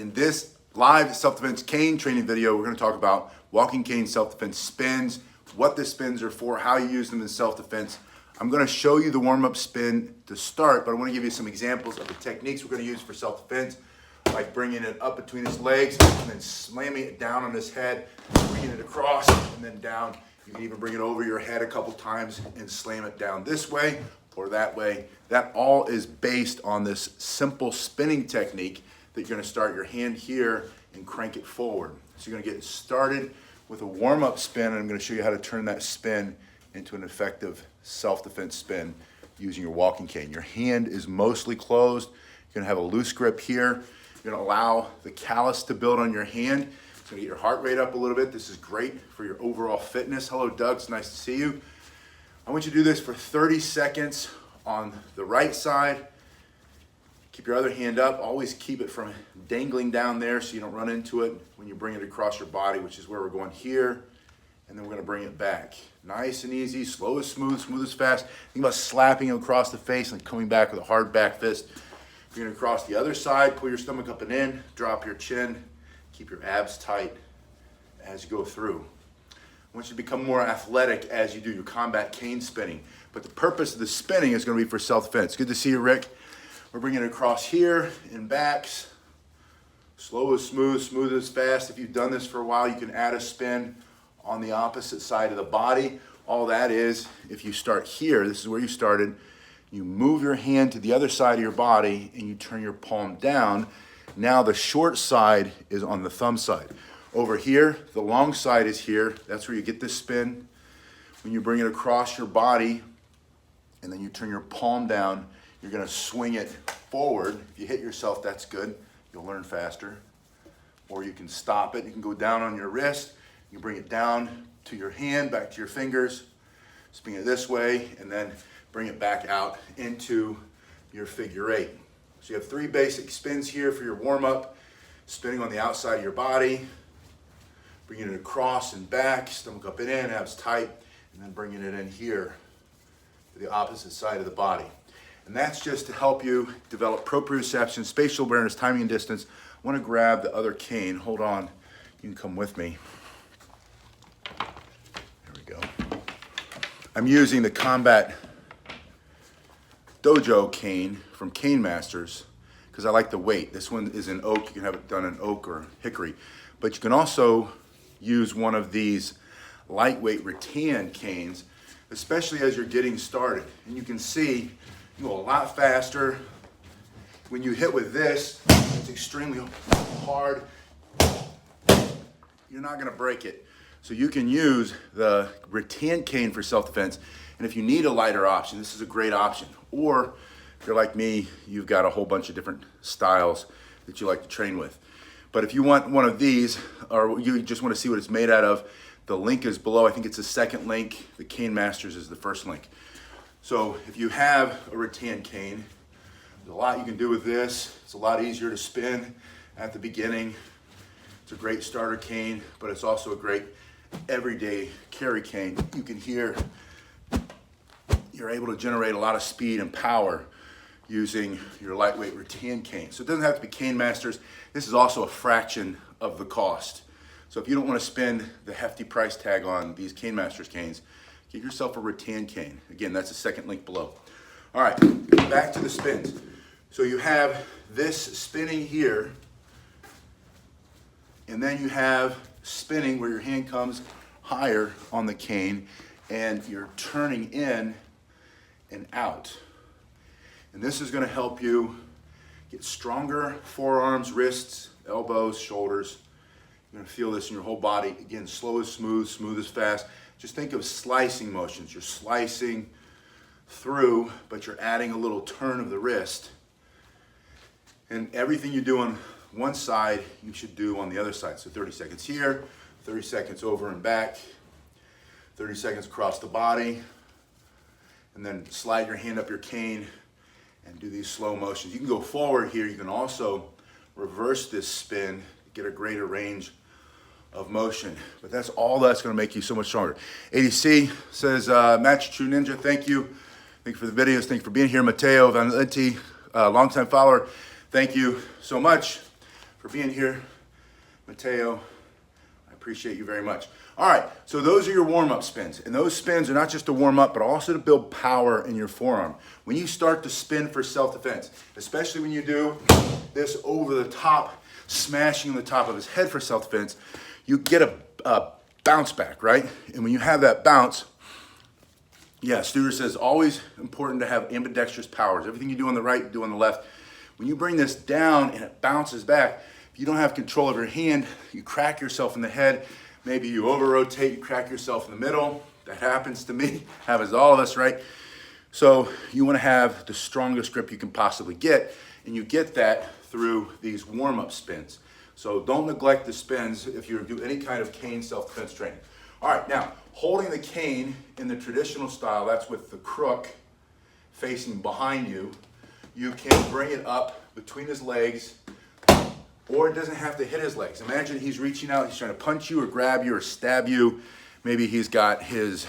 In this live self-defense cane training video, we're going to talk about walking cane self-defense spins, what the spins are for, how you use them in self-defense. I'm going to show you the warm-up spin to start, but I want to give you some examples of the techniques we're going to use for self-defense, like bringing it up between his legs and then slamming it down on his head, bringing it across and then down. You can even bring it over your head a couple times and slam it down this way or that way. That all is based on this simple spinning technique that you're going to start your hand here and crank it forward. So you're going to get started with a warm-up spin, and I'm going to show you how to turn that spin into an effective self-defense spin using your walking cane. Your hand is mostly closed. You're going to have a loose grip here. You're going to allow the callus to build on your hand. It's going to get your heart rate up a little bit. This is great for your overall fitness. Hello, Doug. It's nice to see you. I want you to do this for 30 seconds on the right side. Keep your other hand up. Always keep it from dangling down there so you don't run into it when you bring it across your body, which is where we're going here. And then we're going to bring it back. Nice and easy, slow as smooth, smooth as fast. Think about slapping him across the face and coming back with a hard back fist. Bring it across the other side, pull your stomach up and in, drop your chin, keep your abs tight as you go through. I want you to become more athletic as you do your combat cane spinning. But the purpose of the spinning is going to be for self-defense. Good to see you, Rick. We're bringing it across here and backs. Slow as smooth, smooth as fast. If you've done this for a while, you can add a spin on the opposite side of the body. All that is, if you start here, this is where you started, you move your hand to the other side of your body and you turn your palm down. Now the short side is on the thumb side. Over here, the long side is here. That's where you get this spin. When you bring it across your body and then you turn your palm down, you're going to swing it forward. If you hit yourself, that's good. You'll learn faster. Or you can stop it. You can go down on your wrist. You bring it down to your hand, back to your fingers. Spin it this way, and then bring it back out into your figure eight. So you have three basic spins here for your warm-up. Spinning on the outside of your body, bringing it across and back, stomach up and in, abs tight, and then bringing it in here to the opposite side of the body. And that's just to help you develop proprioception, spatial awareness, timing and distance. I want to grab the other cane. Hold on. You can come with me. There we go. I'm using the Combat Dojo cane from Cane Masters because I like the weight. This one is in oak. You can have it done in oak or hickory. But you can also use one of these lightweight rattan canes, especially as you're getting started. And you can see you go a lot faster. When you hit with this, it's extremely hard. You're not gonna break it. So you can use the rattan cane for self-defense. And if you need a lighter option, this is a great option. Or if you're like me, you've got a whole bunch of different styles that you like to train with. But if you want one of these, or you just want to see what it's made out of, the link is below. I think it's the second link. The Cane Masters is the first link. So if you have a rattan cane, there's a lot you can do with this. It's a lot easier to spin at the beginning. It's a great starter cane, but it's also a great everyday carry cane. You can hear you're able to generate a lot of speed and power using your lightweight rattan cane. So it doesn't have to be Cane Masters. This is also a fraction of the cost. So if you don't want to spend the hefty price tag on these Cane Masters canes, get yourself a rattan cane. Again, that's the second link below. All right, back to the spins. So you have this spinning here, and then you have spinning where your hand comes higher on the cane and you're turning in and out. And this is going to help you get stronger forearms, wrists, elbows, shoulders. You're going to feel this in your whole body. Again, slow as smooth, smooth as fast. Just think of slicing motions. You're slicing through, but you're adding a little turn of the wrist. And everything you do on one side, you should do on the other side. So 30 seconds here, 30 seconds over and back, 30 seconds across the body, and then slide your hand up your cane and do these slow motions. You can go forward here. You can also reverse this spin, get a greater range of motion. But that's all that's going to make you so much stronger. ADC says, Match True Ninja, thank you. Thank you for the videos. Thank you for being here. Mateo Valenti, longtime follower. Thank you so much. for being here. Mateo, I appreciate you very much. All right, so those are your warm-up spins. And those spins are not just to warm up, but also to build power in your forearm. When you start to spin for self-defense, especially when you do this over the top, smashing the top of his head for self-defense, you get a bounce back, right? And when you have that bounce, yeah, Studer says, always important to have ambidextrous powers. Everything you do on the right, you do on the left. When you bring this down and it bounces back, if you don't have control of your hand, you crack yourself in the head. Maybe you over-rotate, you crack yourself in the middle. That happens to me, happens to all of us, right? So you wanna have the strongest grip you can possibly get, and you get that through these warm-up spins. So don't neglect the spins if you do any kind of cane self-defense training. All right, now, holding the cane in the traditional style, that's with the crook facing behind you, you can bring it up between his legs, or it doesn't have to hit his legs. Imagine he's reaching out, he's trying to punch you or grab you or stab you. Maybe he's got his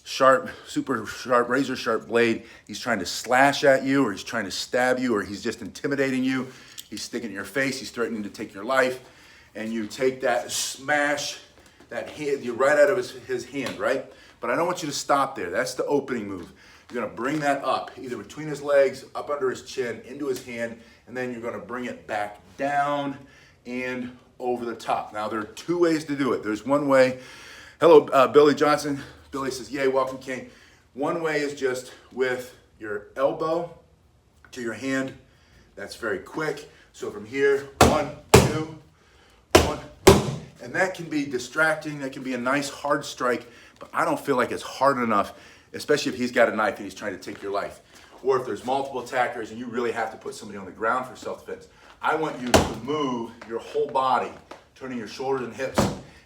sharp, super sharp, razor sharp blade. He's trying to slash at you, or he's trying to stab you, or he's just intimidating you. He's sticking in your face, he's threatening to take your life. And you take that, smash that hand, you right out of his hand, right? But I don't want you to stop there. That's the opening move. You're gonna bring that up, either between his legs, up under his chin, into his hand, and then you're gonna bring it back down and over the top. Now there are two ways to do it. There's one way. Hello, Billy Johnson. Billy says, yay, welcome cane. One way is just with your elbow to your hand. That's very quick. So from here, 1, 2, 1. And that can be distracting. That can be a nice hard strike, but I don't feel like it's hard enough, especially if he's got a knife and he's trying to take your life. Or if there's multiple attackers and you really have to put somebody on the ground for self-defense. I want you to move your whole body, turning your shoulders and hips,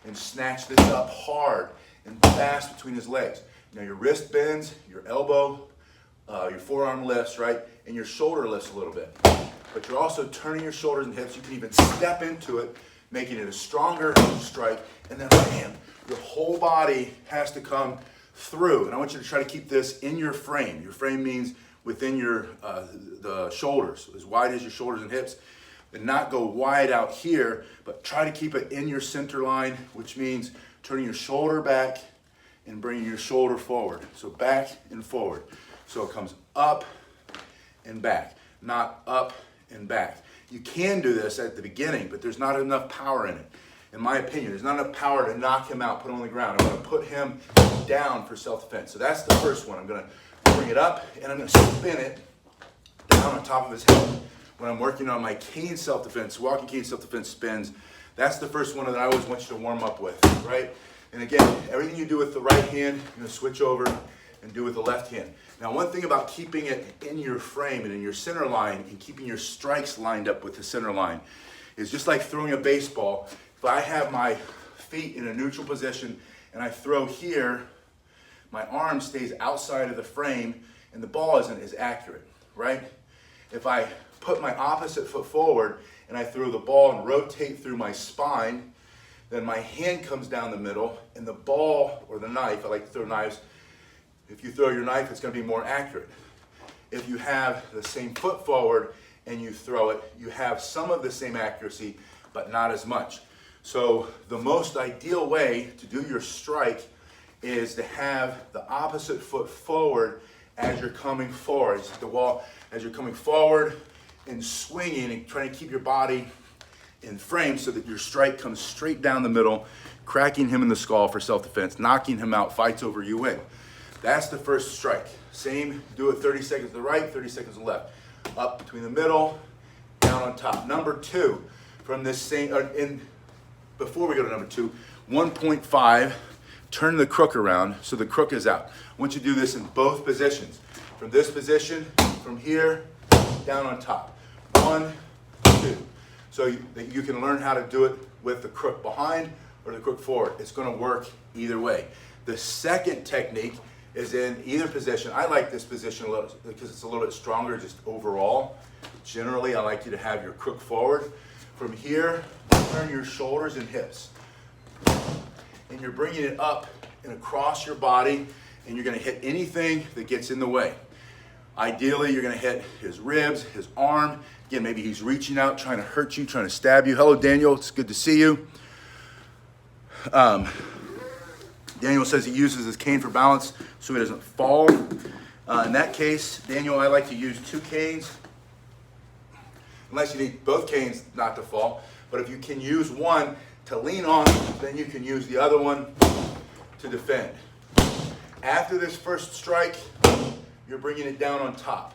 and snatch this up hard and fast between his legs. Now your wrist bends, your elbow, your forearm lifts, right? And your shoulder lifts a little bit. But you're also turning your shoulders and hips. You can even step into it, making it a stronger strike, and then bam, your whole body has to come through. And I want you to try to keep this in your frame. Your frame means within your the shoulders, as wide as your shoulders and hips, and not go wide out here, but try to keep it in your center line, which means turning your shoulder back and bringing your shoulder forward. So back and forward. So it comes up and back, not up and back. You can do this at the beginning, but there's not enough power in it. In my opinion, there's not enough power to knock him out, put him on the ground. I'm gonna put him down for self-defense. So that's the first one. I'm gonna bring it up and I'm gonna spin it down on top of his head. When I'm working on my cane self-defense, walking cane self-defense spins, that's the first one that I always want you to warm up with, right? And again, everything you do with the right hand, you're gonna switch over and do with the left hand. Now, one thing about keeping it in your frame and in your center line and keeping your strikes lined up with the center line is just like throwing a baseball. If I have my feet in a neutral position and I throw here, my arm stays outside of the frame and the ball isn't as accurate, right? If I put my opposite foot forward and I throw the ball and rotate through my spine, then my hand comes down the middle and the ball or the knife, I like to throw knives, if you throw your knife, it's going to be more accurate. If you have the same foot forward and you throw it, you have some of the same accuracy, but not as much. So the most ideal way to do your strike is to have the opposite foot forward as you're coming forward. It's the wall as you're coming forward and swinging and trying to keep your body in frame so that your strike comes straight down the middle, cracking him in the skull for self-defense, knocking him out, fights over, you win. That's the first strike. Same, do it 30 seconds to the right, 30 seconds to the left. Up between the middle, down on top. Number two, from this same, before we go to number two, 1.5, turn the crook around so the crook is out. I want you to do this in both positions. From this position, from here, down on top. 1, 2. So that you can learn how to do it with the crook behind or the crook forward. It's gonna work either way. The second technique is in either position. I like this position a little because it's a little bit stronger just overall. Generally, I like you to have your crook forward. From here, turn your shoulders and hips. And you're bringing it up and across your body, and you're gonna hit anything that gets in the way. Ideally, you're gonna hit his ribs, his arm. Again, maybe he's reaching out, trying to hurt you, trying to stab you. Hello, Daniel, it's good to see you. Daniel says he uses his cane for balance so he doesn't fall. In that case, Daniel, I like to use 2 canes, unless you need both canes not to fall. But if you can use one to lean on, then you can use the other one to defend. After this first strike, you're bringing it down on top.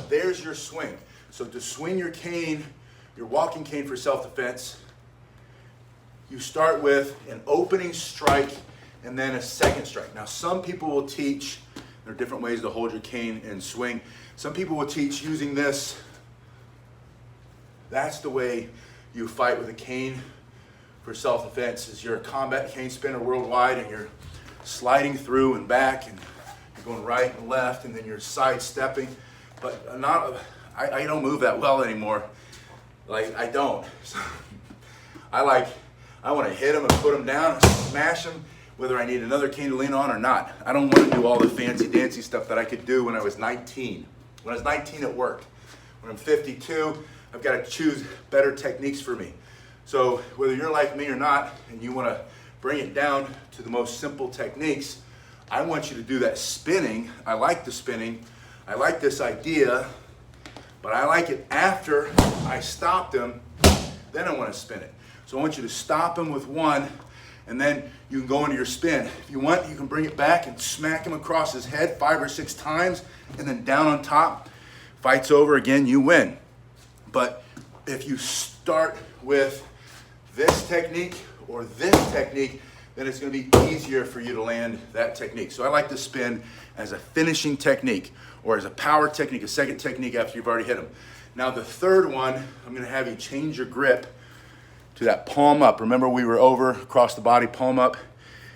There's your swing. So to swing your cane, your walking cane for self-defense, you start with an opening strike and then a second strike. Now, some people will teach, there are different ways to hold your cane and swing. Some people will teach using this. That's the way you fight with a cane for self-defense, is you're a combat cane spinner worldwide and you're sliding through and back and you're going right and left and then you're sidestepping. But I don't move that well anymore. Like, I don't. So, I want to hit them and put them down and smash them, whether I need another cane to lean on or not. I don't want to do all the fancy dancy stuff that I could do when I was 19. When I was 19, it worked. When I'm 52, I've got to choose better techniques for me. So whether you're like me or not, and you want to bring it down to the most simple techniques, I want you to do that spinning. I like the spinning. I like this idea, but I like it after I stop them, then I want to spin it. So I want you to stop him with one, and then you can go into your spin. If you want, you can bring it back and smack him across his head 5 or 6 times, and then down on top. Fight's over, again, you win. But if you start with this technique or this technique, then it's going to be easier for you to land that technique. So I like to spin as a finishing technique or as a power technique, a second technique after you've already hit them. Now the third one, I'm going to have you change your grip to that palm up. Remember, we were over across the body, palm up,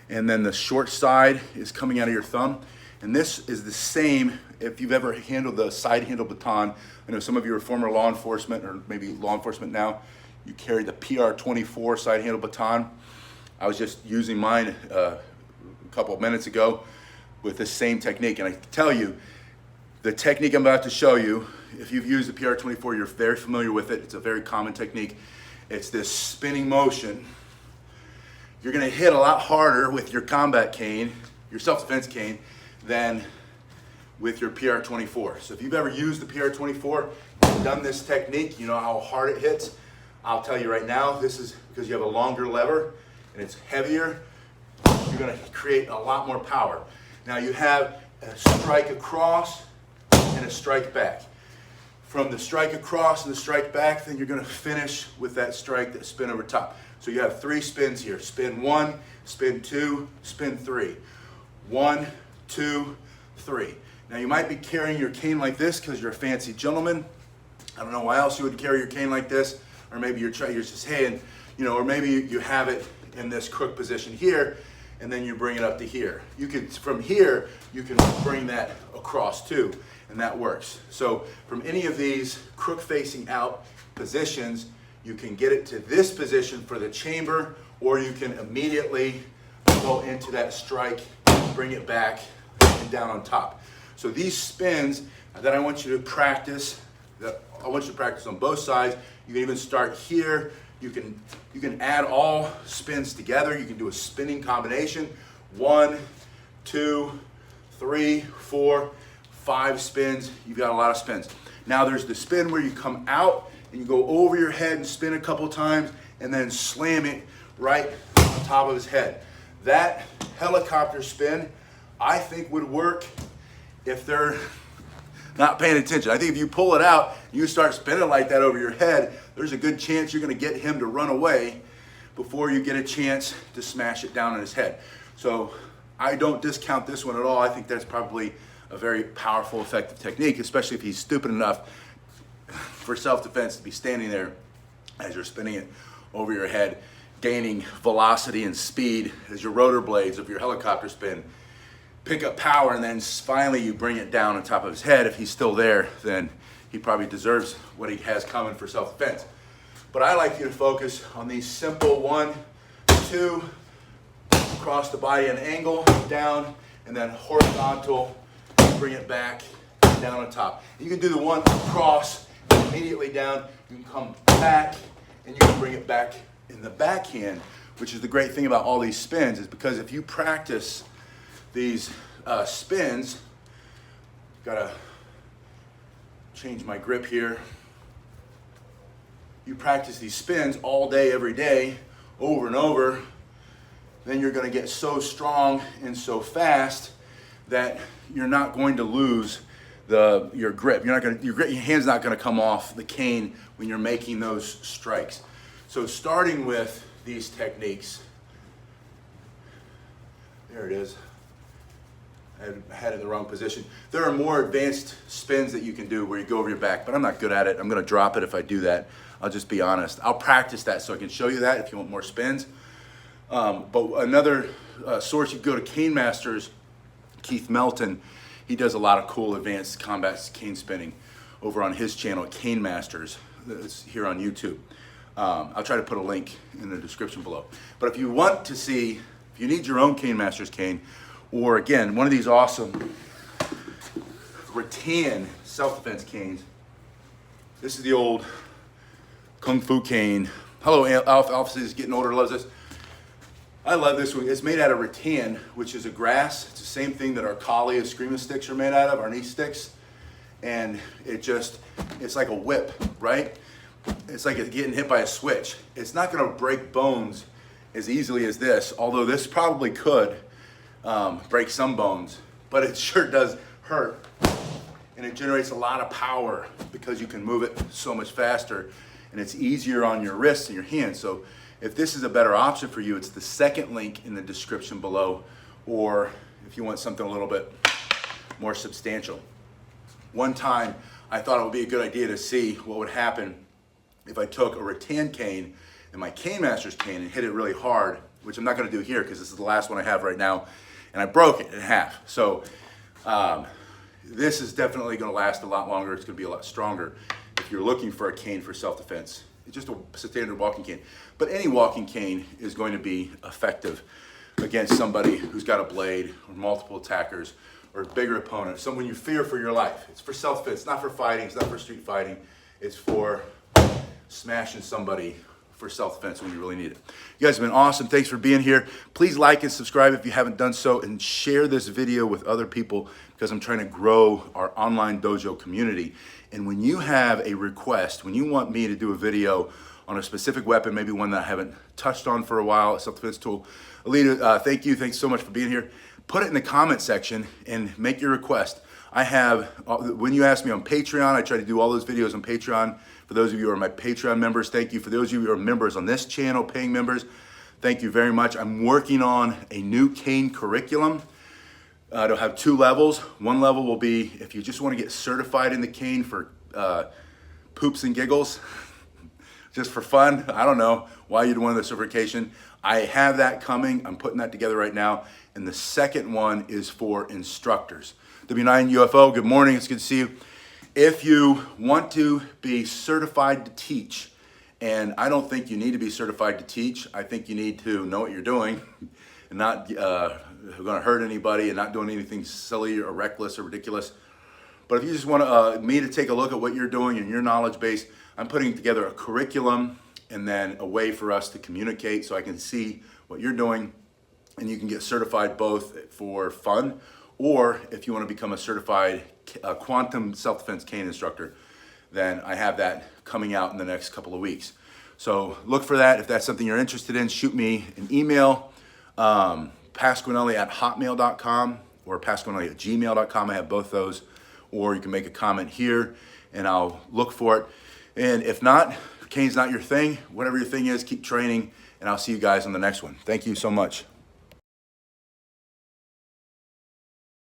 and then the short side is coming out of your thumb. And this is the same if you've ever handled the side handle baton. I know some of you are former law enforcement or maybe law enforcement now. You carry the PR-24 side handle baton. I was just using mine a couple of minutes ago with the same technique. And I can tell you, the technique I'm about to show you, if you've used the PR-24, you're very familiar with it. It's a very common technique. It's this spinning motion. You're gonna hit a lot harder with your combat cane, your self-defense cane, than with your PR-24. So if you've ever used the PR-24 and done this technique, you know how hard it hits. I'll tell you right now, this is because you have a longer lever and it's heavier, you're gonna create a lot more power. Now you have a strike across and a strike back. From the strike across and the strike back, then you're gonna finish with that strike, that spin over top. So you have 3 spins here. Spin 1, spin 2, spin 3. 1, 2, 3. Now you might be carrying your cane like this because you're a fancy gentleman. I don't know why else you would carry your cane like this, or maybe you're just hand, you know, or maybe you have it in this crook position here, and then you bring it up to here. You could, from here, you can bring that across too, and that works. So from any of these crook facing out positions, you can get it to this position for the chamber, or you can immediately go into that strike, bring it back, and down on top. So these spins that I want you to practice, I want you to practice on both sides. You can even start here. You can add all spins together. You can do a spinning combination. 1, 2, 3, 4, 5 spins. You've got a lot of spins. Now there's the spin where you come out and you go over your head and spin a couple times and then slam it right on top of his head. That helicopter spin, I think, would work if they're not paying attention. I think if you pull it out, you start spinning like that over your head, there's a good chance you're gonna get him to run away before you get a chance to smash it down on his head. So I don't discount this one at all. I think that's probably a very powerful, effective technique, especially if he's stupid enough for self-defense to be standing there as you're spinning it over your head, gaining velocity and speed as your rotor blades of your helicopter spin pick up power, and then finally you bring it down on top of his head. If he's still there, then he probably deserves what he has coming for self-defense. But I like you to focus on these simple 1, 2, across the body at an angle, down, and then horizontal, bring it back down on top. You can do the one across, immediately down. You can come back, and you can bring it back in the backhand, which is the great thing about all these spins, is because if you practice these spins, gotta change my grip here. You practice these spins all day, every day, over and over, then you're gonna get so strong and so fast that you're not going to lose your grip. Your hand's not gonna come off the cane when you're making those strikes. So starting with these techniques, there it is. I had it in the wrong position. There are more advanced spins that you can do where you go over your back, but I'm not good at it. I'm gonna drop it if I do that. I'll just be honest. I'll practice that so I can show you that if you want more spins. But another source, you go to Cane Masters, Keith Melton. He does a lot of cool advanced combat cane spinning over on his channel, Cane Masters. It's here on YouTube. I'll try to put a link in the description below. But if you want to see, if you need your own Cane Masters cane, or again, one of these awesome rattan self-defense canes. This is the old Kung Fu cane. Hello, Alf is getting older, loves this. I love this one. It's made out of rattan, which is a grass. It's the same thing that our Kali eskrima sticks are made out of, our knee sticks. And it's like a whip, right? It's like getting hit by a switch. It's not gonna break bones as easily as this, although this probably could break some bones, but it sure does hurt. And it generates a lot of power because you can move it so much faster, and it's easier on your wrists and your hands. So if this is a better option for you, it's the second link in the description below, or if you want something a little bit more substantial. One time, I thought it would be a good idea to see what would happen if I took a rattan cane and my Cane Masters cane and hit it really hard, which I'm not gonna do here because this is the last one I have right now, and I broke it in half. So this is definitely gonna last a lot longer. It's gonna be a lot stronger if you're looking for a cane for self-defense. It's just a standard walking cane. But any walking cane is going to be effective against somebody who's got a blade or multiple attackers or a bigger opponent, someone you fear for your life. It's for self-defense, it's not for fighting, it's not for street fighting. It's for smashing somebody for self-defense when you really need it. You guys have been awesome. Thanks for being here. Please like and subscribe if you haven't done so, and share this video with other people because I'm trying to grow our online dojo community. And when you have a request, when you want me to do a video on a specific weapon, maybe one that I haven't touched on for a while, a self-defense tool, Alita, thank you. Thanks so much for being here. Put it in the comment section and make your request. I have, when you ask me on Patreon, I try to do all those videos on Patreon. For those of you who are my Patreon members, thank you. For those of you who are members on this channel, paying members, thank you very much. I'm working on a new cane curriculum. It'll have 2 levels. One level will be if you just want to get certified in the cane for poops and giggles, just for fun. I don't know why you'd want the certification. I have that coming. I'm putting that together right now. And the second one is for instructors. W9 UFO, good morning. It's good to see you. If you want to be certified to teach, and I don't think you need to be certified to teach, I think you need to know what you're doing and not going to hurt anybody and not doing anything silly or reckless or ridiculous. But if you just want me to take a look at what you're doing and your knowledge base, I'm putting together a curriculum and then a way for us to communicate so I can see what you're doing, and you can get certified both for fun or if you want to become a certified quantum self-defense cane instructor, then I have that coming out in the next couple of weeks. So look for that. If that's something you're interested in, shoot me an email, pasquinelli@hotmail.com or pasquinelli@gmail.com. I have both those. Or you can make a comment here and I'll look for it. And if not, cane's not your thing, whatever your thing is, keep training, and I'll see you guys on the next one. Thank you so much.